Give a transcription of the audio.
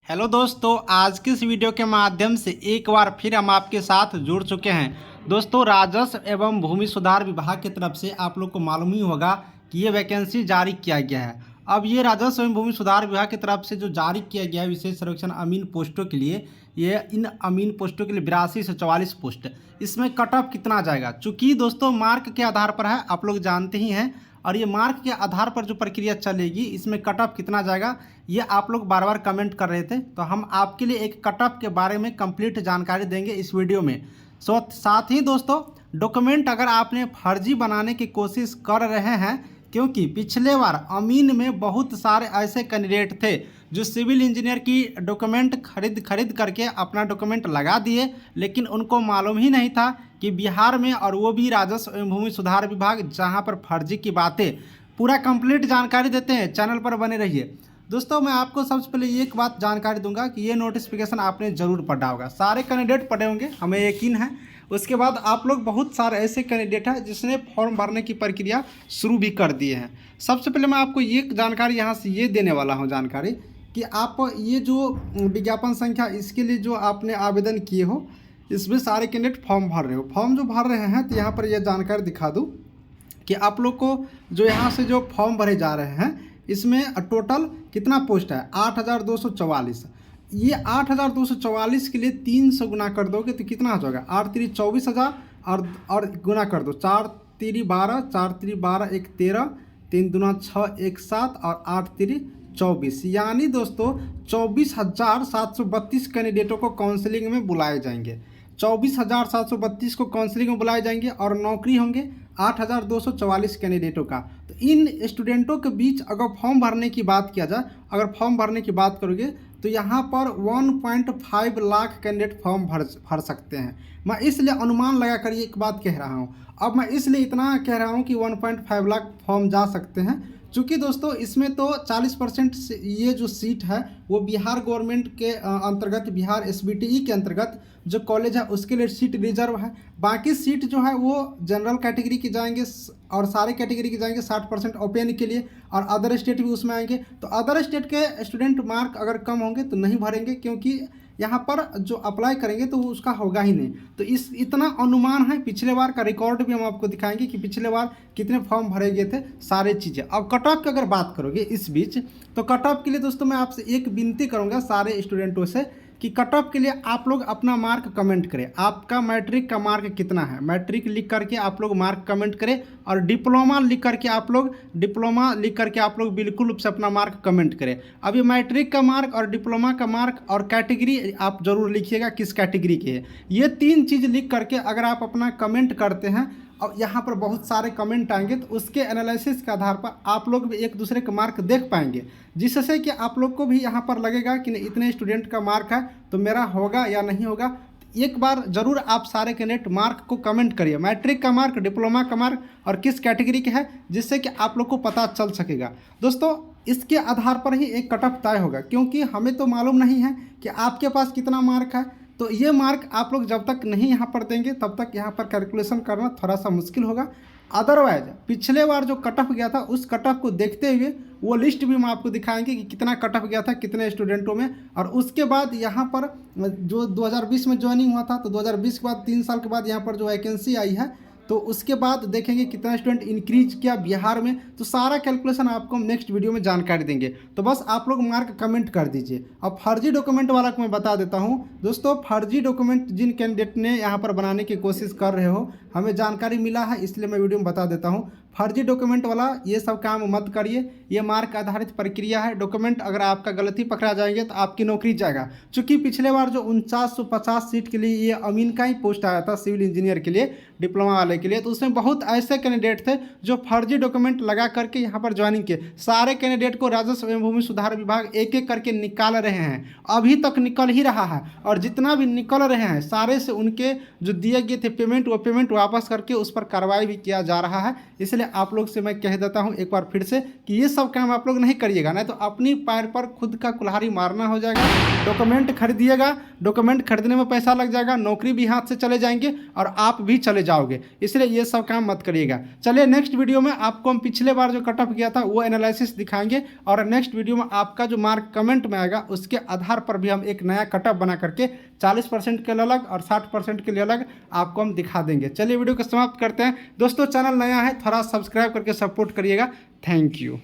Hello दोस्तों, आज की इस वीडियो के माध्यम से एक बार फिर हम आपके साथ जुड़ चुके हैं। दोस्तों, राजस्व एवं भूमि सुधार विभाग की तरफ से आप लोग को मालूम ही होगा कि ये वैकेंसी जारी किया गया है। अब ये राजस्व एवं भूमि सुधार विभाग की तरफ से जो जारी किया गया है विशेष सर्वेक्षण अमीन पोस्टों के लिए, ये इन अमीन पोस्टों के लिए 82 से 44 पोस्ट, इसमें कट ऑफ कितना जाएगा? चूँकि दोस्तों मार्क के आधार पर है, आप लोग जानते ही हैं, और ये मार्क के आधार पर जो प्रक्रिया चलेगी इसमें कट ऑफ कितना जाएगा ये आप लोग बार बार कमेंट कर रहे थे, तो हम आपके लिए एक कट ऑफ के बारे में कंप्लीट जानकारी देंगे इस वीडियो में। साथ ही दोस्तों, डॉक्यूमेंट अगर आपने फर्जी बनाने की कोशिश कर रहे हैं, क्योंकि पिछले बार अमीन में बहुत सारे ऐसे कैंडिडेट थे जो सिविल इंजीनियर की डॉक्यूमेंट खरीद करके अपना डॉक्यूमेंट लगा दिए, लेकिन उनको मालूम ही नहीं था कि बिहार में, और वो भी राजस्व एवं भूमि सुधार विभाग, जहां पर फर्जी की बातें पूरा कंप्लीट जानकारी देते हैं। चैनल पर बने रहिए। दोस्तों, मैं आपको सबसे पहले एक बात जानकारी दूंगा कि ये नोटिफिकेशन आपने ज़रूर पढ़ा होगा, सारे कैंडिडेट पढ़े होंगे, हमें यकीन है। उसके बाद आप लोग बहुत सारे ऐसे कैंडिडेट हैं जिसने फॉर्म भरने की प्रक्रिया शुरू भी कर दिए हैं। सबसे पहले मैं आपको ये जानकारी यहाँ से ये देने वाला हूँ जानकारी कि आप ये जो विज्ञापन संख्या, इसके लिए जो आपने आवेदन किए हो, इसमें सारे कैंडिडेट फॉर्म भर रहे हो। फॉर्म जो भर रहे हैं तो यहाँ पर यह जानकारी दिखा दूँ कि आप लोग को जो यहाँ से जो फॉर्म भरे जा रहे हैं इसमें टोटल कितना पोस्ट है? 8,244। ये 8,244 के लिए 300 गुना कर दोगे तो कितना हो जाएगा? 8 3 24,000 और गुना कर दो, 4 3 12, 4 3 12, 1 13, 3 दूना 6, 1 7 और 8 3 24। यानी दोस्तों 24,732 कैंडिडेटों को काउंसलिंग में बुलाए जाएंगे। 24,732 को काउंसलिंग में बुलाए जाएंगे और नौकरी होंगे 8,244 कैंडिडेटों का। तो इन स्टूडेंटों के बीच अगर फॉर्म भरने की बात किया जाए, अगर फॉर्म भरने की बात करोगे तो यहाँ पर 1.5 लाख कैंडिडेट फॉर्म भर सकते हैं। मैं इसलिए अनुमान लगा कर ये एक बात कह रहा हूँ। अब मैं इसलिए इतना कह रहा हूँ कि 1.5 लाख फॉर्म जा सकते हैं, चूँकि दोस्तों इसमें तो 40% ये जो सीट है वो बिहार गवर्नमेंट के अंतर्गत, बिहार एसबीटीई के अंतर्गत जो कॉलेज है उसके लिए सीट रिजर्व है। बाकी सीट जो है वो जनरल कैटेगरी की जाएंगे और सारे कैटेगरी की जाएंगे। 60% ओपन के लिए, और अदर स्टेट भी उसमें आएंगे। तो अदर स्टेट के स्टूडेंट मार्क अगर कम होंगे तो नहीं भरेंगे, क्योंकि यहाँ पर जो अप्लाई करेंगे तो उसका होगा ही नहीं। तो इतना अनुमान है। पिछले बार का रिकॉर्ड भी हम आपको दिखाएंगे कि पिछले बार कितने फॉर्म भरे गए थे, सारे चीज़ें। अब कट ऑफ की अगर बात करोगे इस बीच, तो कट ऑफ के लिए दोस्तों मैं आपसे एक विनती करूँगा सारे स्टूडेंटों से कि कट ऑफ के लिए आप लोग अपना मार्क कमेंट करें। आपका मैट्रिक का मार्क कितना है, मैट्रिक लिख करके आप लोग मार्क कमेंट करें, और डिप्लोमा लिख करके आप लोग बिल्कुल रूप से अपना मार्क कमेंट करें। अब ये मैट्रिक का मार्क और डिप्लोमा का मार्क और कैटेगरी आप जरूर लिखिएगा किस कैटेगरी के है। ये 3 चीज़ लिख करके अगर आप अपना कमेंट करते हैं, और यहाँ पर बहुत सारे कमेंट आएंगे, तो उसके एनालिसिस के आधार पर आप लोग भी एक दूसरे का मार्क देख पाएंगे, जिससे कि आप लोग को भी यहाँ पर लगेगा कि इतने स्टूडेंट का मार्क है तो मेरा होगा या नहीं होगा। एक बार ज़रूर आप सारे कैंडिडेट मार्क को कमेंट करिए, मैट्रिक का मार्क, डिप्लोमा का मार्क और किस कैटेगरी के है, जिससे कि आप लोग को पता चल सकेगा। दोस्तों, इसके आधार पर ही एक कट ऑफ तय होगा, क्योंकि हमें तो मालूम नहीं है कि आपके पास कितना मार्क है। तो ये मार्क आप लोग जब तक नहीं यहाँ पर देंगे तब तक यहाँ पर कैलकुलेशन करना थोड़ा सा मुश्किल होगा। अदरवाइज पिछले बार जो कट ऑफ गया था उस कट ऑफ को देखते हुए वो लिस्ट भी हम आपको दिखाएंगे कि कितना कट ऑफ गया था कितने स्टूडेंटों में। और उसके बाद यहाँ पर जो 2020 में ज्वाइनिंग हुआ था, तो 2020 के बाद 3 साल के बाद यहाँ पर जो वैकेंसी आई है, तो उसके बाद देखेंगे कितना स्टूडेंट इंक्रीज किया बिहार में। तो सारा कैलकुलेशन आपको नेक्स्ट वीडियो में जानकारी देंगे। तो बस आप लोग मार्क कमेंट कर दीजिए। अब फर्जी डॉक्यूमेंट वाला को मैं बता देता हूं दोस्तों। फर्जी डॉक्यूमेंट जिन कैंडिडेट ने यहाँ पर बनाने की कोशिश कर रहे हो, हमें जानकारी मिला है इसलिए मैं वीडियो में बता देता हूँ। फर्जी डॉक्यूमेंट वाला ये सब काम मत करिए, ये मार्क आधारित प्रक्रिया है। डॉक्यूमेंट अगर आपका गलती पकड़ा जाएंगे तो आपकी नौकरी जाएगा। चूँकि पिछले बार जो 4950 सीट के लिए ये अमीन का ही पोस्ट आया था सिविल इंजीनियर के लिए, डिप्लोमा वाले के लिए, तो उसमें बहुत ऐसे कैंडिडेट थे जो फर्जी डॉक्यूमेंट लगा करके यहाँ पर ज्वाइनिंग किए। सारे कैंडिडेट को राजस्व एवं भूमि सुधार विभाग एक एक करके निकाल रहे हैं, अभी तक निकल ही रहा है। और जितना भी निकल रहे हैं सारे से उनके जो दिए गए थे पेमेंट, वो पेमेंट वापस करके उस पर कार्रवाई भी किया जा रहा है। इसलिए आप लोग से मैं कह देता हूँ एक बार फिर से कि ये सब काम आप लोग नहीं करिएगा, नहीं तो अपनी पैर पर खुद का कुल्हाड़ी मारना हो जाएगा। डॉक्यूमेंट खरीदिएगा, डॉक्यूमेंट खरीदने में पैसा लग जाएगा, नौकरी भी हाथ से चले जाएंगे और आप भी चले जाओगे, इसलिए ये सब काम मत करिएगा। चलिए नेक्स्ट वीडियो में आपको हम पिछले बार जो कट ऑफ किया था वो एनालिसिस दिखाएंगे, और नेक्स्ट वीडियो में आपका जो मार्क कमेंट में आएगा उसके आधार पर भी हम एक नया कट ऑफ बना करके 40% के लिए अलग और 60% के लिए अलग आपको हम दिखा देंगे। चलिए वीडियो को समाप्त करते हैं। दोस्तों चैनल नया है, थोड़ा सब्सक्राइब करके सपोर्ट करिएगा। Thank you.